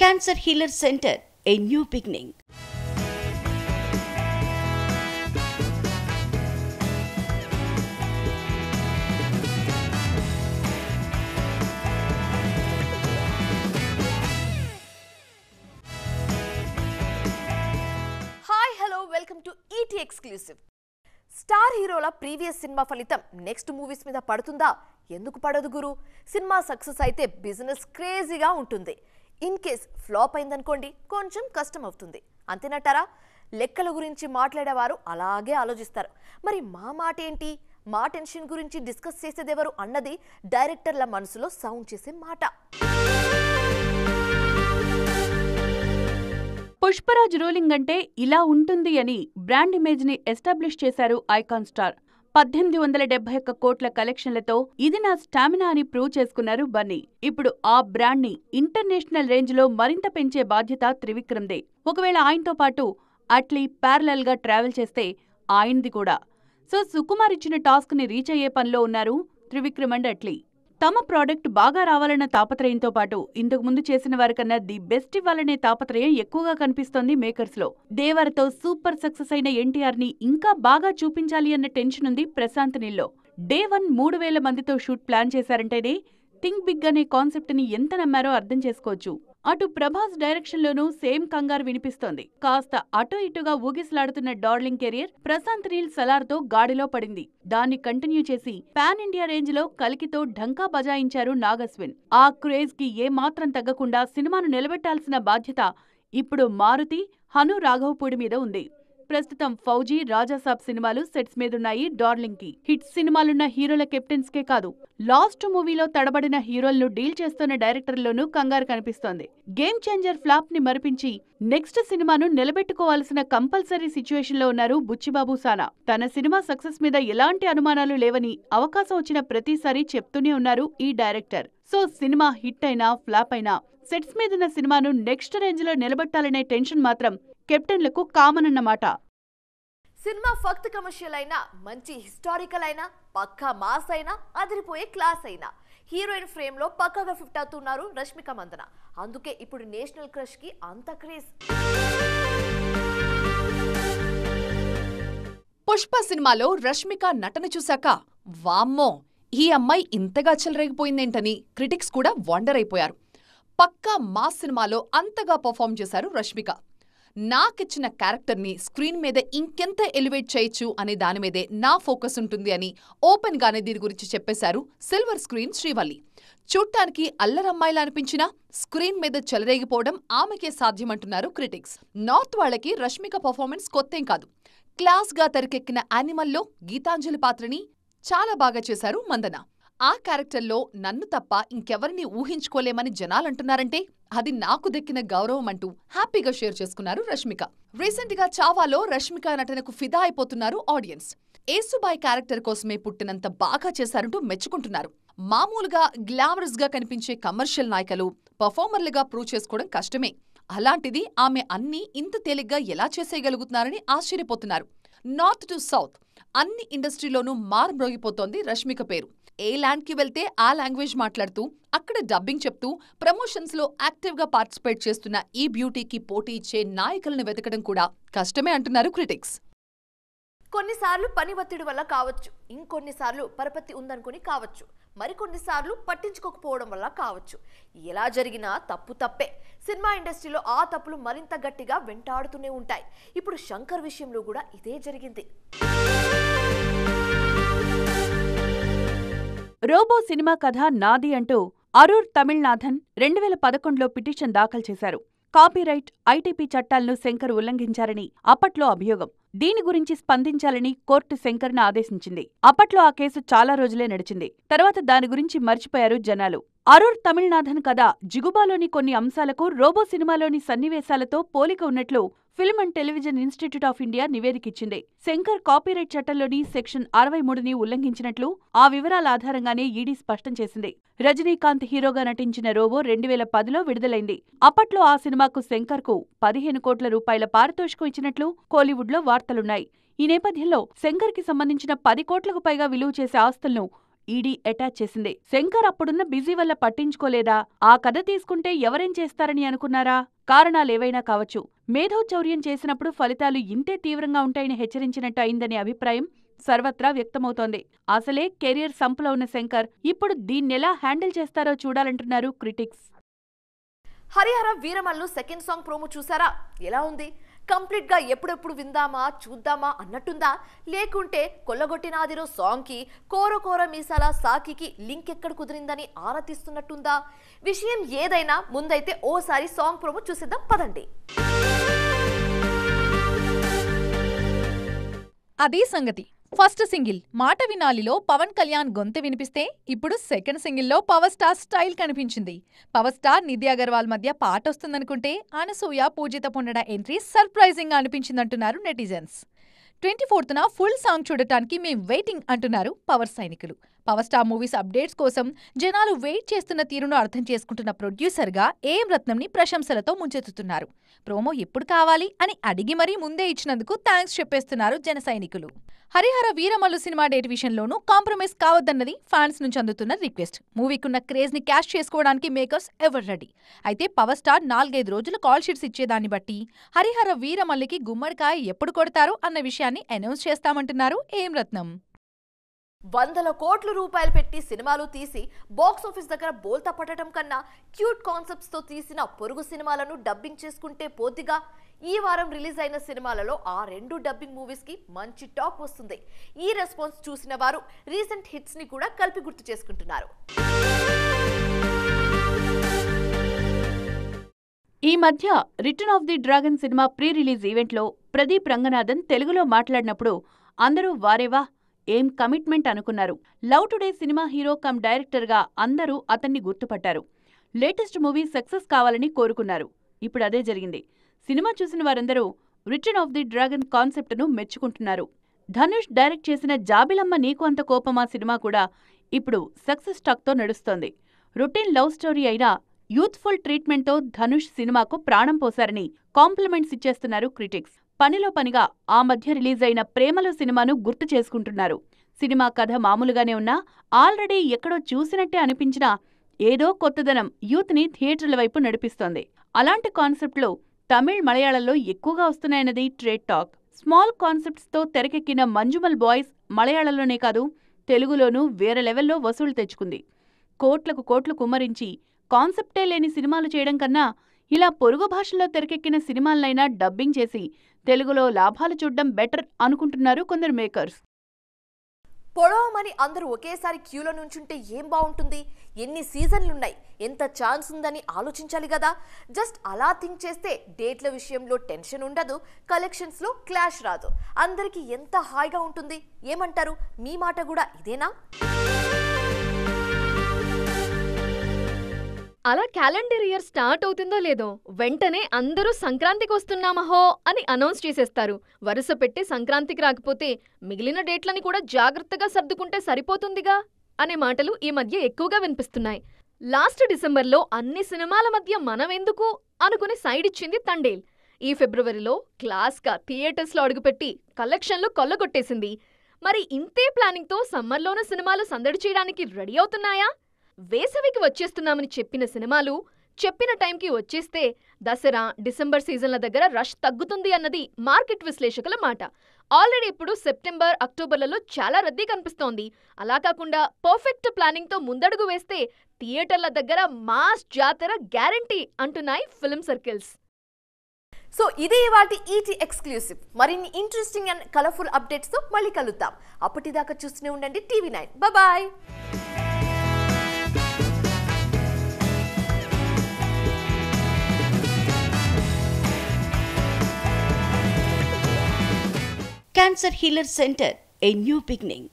Cancer Healer Center, a new beginning. Welcome to ET exclusive. Star హీరోల previous cinema ఫలితం next movies మీద పడుతుందా? ఎందుకు పడదు గురు? సినిమా సక్సెస్ అయితే బిజినెస్ క్రేజీగా ఉంటుంది. ఇన్ కేస్ ఫ్లాప్ అయిందనుకోండి, కొంచెం కష్టం అవుతుంది. అంతేనంటారా? లెక్కల గురించి మాట్లాడేవారు అలాగే ఆలోచిస్తారు. మరి మా మాట ఏంటి? మా టెన్షన్ గురించి డిస్కస్ చేసేదెవరు అన్నది డైరెక్టర్ల మనసులో సౌండ్ చేసే మాట. పుష్పరాజ్ రూలింగ్ అంటే ఇలా ఉంటుంది అని బ్రాండ్ ఇమేజ్ ని ఎస్టాబ్లిష్ చేశారు ఐకాన్ స్టార్. 1871 కోట్ల కలెక్షన్లతో ఇది నా స్టామినా అని ప్రూవ్ చేసుకున్నారు బన్నీ. ఇప్పుడు ఆ బ్రాండ్ ని ఇంటర్నేషనల్ రేంజ్ లో మరింత పెంచే బాధ్యత త్రివిక్రమ్దే. ఒకవేళ ఆయనతో పాటు అట్లీ ప్యారలల్ గా ట్రావెల్ చేస్తే ఆయనది కూడా. సో సుకుమార్ ఇచ్చిన టాస్క్ ని రీచ్ అయ్యే పనిలో ఉన్నారు త్రివిక్రమ్ అండ్ అట్లీ. తమ ప్రాడక్ట్ బాగా రావాలన్న తాపత్రయంతో పాటు ఇంతకు ముందు చేసిన వారికన్నా ది బెస్ట్ ఇవ్వాలనే తాపత్రయం ఎక్కువగా కనిపిస్తోంది మేకర్స్ లో. దేవరతో సూపర్ సక్సెస్ అయిన ఎన్టీఆర్ ని ఇంకా బాగా చూపించాలి అన్న టెన్షన్ ఉంది ప్రశాంత్ నీల్లో. డే 1 3,000 మందితో షూట్ ప్లాన్ చేశారంటేనే థింక్ బిగ్ అనే కాన్సెప్ట్ ని ఎంత నమ్మారో అర్థం చేసుకోవచ్చు. అటు ప్రభాస్ డైరెక్షన్ లోనూ సేమ్ కంగారు వినిపిస్తోంది. కాస్త అటు ఇటుగా ఊగిసలాడుతున్న డార్లింగ్ కెరియర్ ప్రశాంత్ నీల్ సలార్తో గాడిలో పడింది. దాన్ని కంటిన్యూ చేసి పాన్ ఇండియా రేంజ్ లో కలికితో ఢంకా బజాయించారు నాగస్విన్. ఆ క్రేజ్ కి ఏమాత్రం తగ్గకుండా సినిమాను నిలబెట్టాల్సిన బాధ్యత ఇప్పుడు మారుతి, హను రాఘవపూడి మీద ఉంది. ప్రస్తుతం ఫౌజీ, రాజాసాబ్ సినిమాలు సెట్స్ మీదున్నాయి డార్లింగ్ కి. హిట్ సినిమాలున్న హీరోల కెప్టెన్స్ కే కాదు, లాస్ట్ మూవీలో తడబడిన హీరోలను డీల్ చేస్తున్న డైరెక్టర్లోనూ కంగారు కనిపిస్తోంది. గేమ్ చేంజర్ ఫ్లాప్ ని మరిపించి నెక్స్ట్ సినిమాను నిలబెట్టుకోవాల్సిన కంపల్సరీ సిచ్యువేషన్ లో ఉన్నారు బుచ్చిబాబు సానా. తన సినిమా సక్సెస్ మీద ఎలాంటి అనుమానాలు లేవని అవకాశం వచ్చిన ప్రతిసారి చెప్తూనే ఉన్నారు ఈ డైరెక్టర్. సో సినిమా హిట్ అయినా ఫ్లాప్ అయినా సెట్స్ మీదున్న సినిమాను నెక్స్ట్ రేంజ్ లో నిలబెట్టాలనే టెన్షన్ మాత్రం కెప్టెన్లకు కామన్ అన్నమాట. సినిమా ఫక్త్ కమర్షియల్ అయినా, మంచి హిస్టారికల్ అయినా, పక్కా మాస్ అయినా, అదిరిపోయే క్లాస్ అయినా హీరోయిన్ ఫ్రేమ్ లో పక్కాగా ఫిట్ అవుతున్నారు రష్మిక మందన. అందుకే ఇప్పుడు నేషనల్ క్రష్ కి అంత క్రేజ్. పుష్ప సినిమాలో రష్మిక నటన చూశాక వామ్మో, ఈ అమ్మాయి ఇంతగా చెలరేగిపోయిందేంటని క్రిటిక్స్ కూడా వండర్ అయిపోయారు. పక్కా మాస్ సినిమాలో అంతగా పర్ఫామ్ చేశారు రష్మిక. నాకిచ్చిన క్యారెక్టర్ని స్క్రీన్ మీద ఇంకెంత ఎలివేట్ చేయొచ్చు అనే దానిమీదే నా ఫోకస్ ఉంటుంది అని ఓపెన్ గానే దీని గురించి చెప్పేశారు సిల్వర్ స్క్రీన్ శ్రీవల్లి. చూడ్డానికి అల్లరమ్మాయిలా అనిపించినా స్క్రీన్ మీద చెలరేగిపోవడం ఆమెకే సాధ్యమంటున్నారు క్రిటిక్స్. నార్త్ వాళ్లకి రష్మిక పర్ఫార్మెన్స్ కొత్తేం కాదు. క్లాస్ గా తెరకెక్కిన యానిమల్లో గీతాంజలి పాత్రని చాలా బాగా చేశారు మందన. ఆ క్యారెక్టర్లో నన్ను తప్ప ఇంకెవరిని ఊహించుకోలేమని జనాలంటున్నారంటే అది నాకు దక్కిన గౌరవం అంటూ హ్యాపీగా షేర్ చేసుకున్నారు రష్మిక. రీసెంట్ గా చావాలో రష్మిక నటనకు ఫిదా అయిపోతున్నారు ఆడియన్స్. ఏసుబాయ్ క్యారెక్టర్ కోసమే పుట్టినంత బాగా చేశారంటూ మెచ్చుకుంటున్నారు. మామూలుగా గ్లామరస్ గా కనిపించే కమర్షియల్ నాయకులు పర్ఫార్మర్లుగా ప్రూవ్ చేసుకోవడం కష్టమే. అలాంటిది ఆమె అన్నీ ఇంత తేలిగ్గా ఎలా చేసేయగలుగుతున్నారని ఆశ్చర్యపోతున్నారు. నార్త్ టు సౌత్ అన్ని ఇండస్ట్రీలోనూ మారుమ్రోగిపోతోంది రష్మిక పేరు. ఏ ల్యాండ్ కి వెళ్తే ఆ లాంగ్వేజ్ మాట్లాడుతూ అక్కడ డబ్బింగ్ చెప్తూ ప్రమోషన్స్ లో యాక్టివ్ గా పార్టిసిపేట్ చేస్తున్న ఈ బ్యూటీకి పోటీ ఇచ్చే నాయకులను వెతకడం కూడా కష్టమే అంటున్నారు క్రిటిక్స్. కొన్నిసార్లు పని ఒత్తిడి వల్ల కావచ్చు, ఇంకొన్నిసార్లు పరపతి ఉందనుకుని కావచ్చు, మరికొన్నిసార్లు పట్టించుకోకపోవడం వల్ల కావచ్చు. ఎలా జరిగినా తప్పు తప్పే. సినిమా ఇండస్ట్రీలో ఆ తప్పులు మరింత గట్టిగా వెంటాడుతూనే ఉంటాయి. ఇప్పుడు శంకర్ విషయంలో కూడా ఇదే జరిగింది. రోబో సినిమా కథ నాది అంటూ అరూర్ తమిళనాథన్ 2011లో పిటిషన్ దాఖలు చేశారు. కాపీరైట్, ఐటీపీ చట్టాలను శంకర్ ఉల్లంఘించారని అప్పట్లో అభియోగం. దీని గురించి స్పందించాలని కోర్టు శంకర్ను ఆదేశించింది. అప్పట్లో ఆ కేసు చాలా రోజులే నడిచింది. తర్వాత దాని గురించి మర్చిపోయారు జనాలు. అరూర్ తమిళనాథన్ కథ జిగుబాలోని కొన్ని అంశాలకు రోబో సినిమాలోని సన్నివేశాలతో పోలిక ఉన్నట్లు Film and Television Institute of India నివేదికిచ్చింది. శంకర్ కాపీరైట్ చట్టంలోని సెక్షన్ 63ని ఉల్లంఘించినట్లు ఆ వివరాల ఆధారంగానే ఈడీ స్పష్టం చేసింది. రజనీకాంత్ హీరోగా నటించిన రోబో 2010లో విడుదలైంది. అప్పట్లో ఆ సినిమాకు శంకర్కు 15 కోట్ల రూపాయల పారితోషికం ఇచ్చినట్లు కోలీవుడ్లో వార్తలున్నాయి. ఈ నేపథ్యంలో శంకర్కి సంబంధించిన 10 కోట్లకు పైగా విలువ చేసే ఆస్తులను ఈడీ అటాచ్ చేసింది. శంకర్ అప్పుడున్న బిజీ వల్ల పట్టించుకోలేదా, ఆ కథ తీసుకుంటే ఎవరేం చేస్తారని అనుకున్నారా? కారణాలేవైనా కావచ్చు. మేధో చౌర్యం చేసినప్పుడు ఫలితాలు ఇంతే తీవ్రంగా ఉంటాయని హెచ్చరించినట్టు అయిందనే అభిప్రాయం సర్వత్రా వ్యక్తమవుతోంది. అసలే కెరియర్ సంపులో ఉన్న శంకర్ ఇప్పుడు దీన్నెలా హ్యాండిల్ చేస్తారో చూడాలంటున్నారు critics. Harihara Veeramallu second song promo చూసారా? ఎలా ఉంది? కంప్లీట్ గా ఎప్పుడెప్పుడు విందామా చూద్దామా అన్నట్టుందా? లేకుంటే కొల్లగొట్టినాదిరో సాంగ్ కి కోర మీసాల సాకికి లింక్ ఎక్కడ కుదిరిందని ఆరా తీస్తున్నట్టుందా? విషయం ఏదైనా ముందైతే ఓసారి సాంగ్ ప్రోమో చూసేద్దాం పదండి. అదే సంగతి. ఫస్ట్ సింగిల్ మాట వినాలిలో పవన్ కళ్యాణ్ గొంతు వినిపిస్తే ఇప్పుడు సెకండ్ సింగిల్లో పవర్ స్టార్ స్టైల్ కనిపించింది. పవర్ స్టార్ నిధి అగర్వాల్ మధ్య పాట వస్తుందనుకుంటే అనసూయ పూజిత పొందడ ఎంట్రీ సర్ప్రైజింగ్ గా అనిపించిందంటున్నారు నెటిజన్స్. 24న ఫుల్ సాంగ్ చూడటానికి మేం వెయిటింగ్ అంటున్నారు పవర్ సైనికులు. పవర్ స్టార్ మూవీస్ అప్డేట్స్ కోసం జనాలు వెయిట్ చేస్తున్న తీరును అర్థం చేసుకుంటున్న ప్రొడ్యూసర్గా ఏఎం రత్నంని ప్రశంసలతో ముంచెత్తుతున్నారు. ప్రోమో ఎప్పుడు కావాలి అని అడిగి మరీ ముందే ఇచ్చినందుకు థ్యాంక్స్ చెప్పేస్తున్నారు జన సైనికులు. హరిహర వీరమల్లు సినిమా డేట్ విషయంలోనూ కాంప్రమైజ్ కావద్దన్నది ఫ్యాన్స్ నుంచి అందుతున్న రిక్వెస్ట్. మూవీకున్న క్రేజ్ ని క్యాష్ చేసుకోవడానికి మేకర్స్ ఎవర్ రెడీ. అయితే పవర్ స్టార్ 4-5 రోజులు కాల్ షీట్స్ ఇచ్చేదాన్ని బట్టి హరిహర వీరమల్లికి గుమ్మడికాయ ఎప్పుడు కొడతారు అన్న విషయాన్ని అనౌన్స్ చేస్తామంటున్నారు ఏఎం రత్నం. 100 కోట్ల రూపాయలు పెట్టి సినిమాలు తీసి బాక్సాఫీస్ దగ్గర బోల్తా పట్టడం కన్నా క్యూట్ కాన్సెప్ట్స్ తో తీసిన పొరుగు సినిమాలను డబ్బింగ్ చేసుకుంటే పోద్దిగా. ఈ వారం రిలీజ్ అయిన సినిమాలలో ఆ 2 డబ్బింగ్ మూవీస్ కి మంచి టాక్ వస్తుంది. ఈ రెస్పాన్స్ చూసిన వారు రీసెంట్ హిట్స్ ని కూడా కలిపి గుర్తు చేసుకుంటున్నారు. ఈ మధ్య return of the dragon cinema pre release ఈవెంట్లో ప్రదీప్ రంగనాథన్ తెలుగులో మాట్లాడినప్పుడు అందరూ వారేవా ఏం కమిట్మెంట్ అనుకున్నారు. Love today cinema hero come డైరెక్టర్గా అందరూ అతన్ని గుర్తుపట్టారు. లేటెస్ట్ మూవీ సక్సెస్ కావాలని కోరుకున్నారు. ఇప్పుడు అదే జరిగింది. సినిమా చూసిన వారందరూ రిటర్న్ ఆఫ్ ది డ్రాగన్ కాన్సెప్ట్ను మెచ్చుకుంటున్నారు. ధనుష్ డైరెక్ట్ చేసిన జాబిలమ్మ నీకు అంత కోపమా సినిమా కూడా ఇప్పుడు సక్సెస్ టాక్తో నడుస్తోంది. రొటీన్ లవ్ స్టోరీ అయినా యూత్ఫుల్ ట్రీట్మెంట్తో ధనుష్ సినిమాకు ప్రాణం పోశారని కాంప్లిమెంట్స్ ఇచ్చేస్తున్నారు క్రిటిక్స్. పనిలో పనిగా ఆ మధ్య రిలీజ్ అయిన ప్రేమలో సినిమాను గుర్తు చేసుకుంటున్నారు. సినిమా కథ మామూలుగానే ఉన్నా ఆల్రెడీ ఎక్కడో చూసినట్టే అనిపించినా ఏదో కొత్తదనం యూత్ని థియేటర్ల వైపు నడిపిస్తోంది. అలాంటి కాన్సెప్ట్లు తమిళ్ మలయాళంలో ఎక్కువగా వస్తున్నాయన్నది ట్రేడ్ టాక్. స్మాల్ కాన్సెప్ట్స్తో తెరకెక్కిన మంజుమల్ బాయ్స్ మలయాళంలోనే కాదు తెలుగులోనూ వేరే లెవెల్లో వసూలు తెచ్చుకుంది. కోట్లకు కోట్లు కుమ్మరించి కాన్సెప్టే లేని సినిమాలు చేయడం కన్నా ఇలా పొరుగు భాషల్లో తెరకెక్కిన సినిమాలనైనా డబ్బింగ్ చేసి తెలుగులో లాభాలు చూడడం బెటర్ అనుకుంటున్నారు కొందరు మేకర్స్. పొడవమని అందరూ ఒకేసారి క్యూలో నుంచుంటే ఏం బాగుంటుంది? ఎన్ని సీజన్లున్నాయి, ఎంత ఛాన్స్ ఉందని ఆలోచించాలి కదా. జస్ట్ అలా థింక్ చేస్తే డేట్ల విషయంలో టెన్షన్ ఉండదు, కలెక్షన్స్లో క్లాష్ రాదు, అందరికీ ఎంత హాయిగా ఉంటుంది. ఏమంటారు? మీ మాట కూడా ఇదేనా? అలా క్యాలెండర్ ఇయర్ స్టార్ట్ అవుతుందో లేదో వెంటనే అందరూ సంక్రాంతికి వస్తున్నామహో అని అనౌన్స్ చేసేస్తారు. వరుస పెట్టి సంక్రాంతికి రాకపోతే మిగిలిన డేట్లని కూడా జాగ్రత్తగా సర్దుకుంటే సరిపోతుందిగా అనే మాటలు ఈ మధ్య ఎక్కువగా వినిపిస్తున్నాయి. లాస్ట్ డిసెంబర్లో అన్ని సినిమాల మధ్య మనమెందుకు అనుకుని సైడ్ ఇచ్చింది తండేల్. ఈ ఫిబ్రవరిలో క్లాస్గా థియేటర్స్లో అడుగుపెట్టి కలెక్షన్లు కొల్లగొట్టేసింది. మరి ఇంతే ప్లానింగ్తో సమ్మర్లోనూ సినిమాలు సందడి చేయడానికి రెడీ అవుతున్నాయా? వేసవికి వచ్చేస్తున్నామని చెప్పిన సినిమాలు చెప్పిన టైంకి వచ్చేస్తే దసరా, డిసెంబర్ సీజన్ల దగ్గర రష్ తగ్గుతుంది అన్నది మార్కెట్ విశ్లేషకుల మాట. ఆల్రెడీ ఇప్పుడు సెప్టెంబర్, అక్టోబర్లలో చాలా రద్దీ కనిపిస్తోంది. అలా కాకుండా పర్ఫెక్ట్ ప్లానింగ్తో ముందడుగు వేస్తే థియేటర్ల దగ్గర మాస్ జాతర గ్యారంటీ అంటున్నాయి ఫిల్మ్ సర్కిల్స్. సో ఇది ఇవాల్టి ఈటీ ఎక్స్క్లూసివ్. మరిన్ని ఇంట్రెస్టింగ్ అండ్ కలర్ఫుల్ అప్డేట్స్తో మళ్ళీ కలుద్దాం. అప్పటిదాకా చూస్తూనే ఉండండి TV9. Bye. Cancer Healer Center, a new beginning.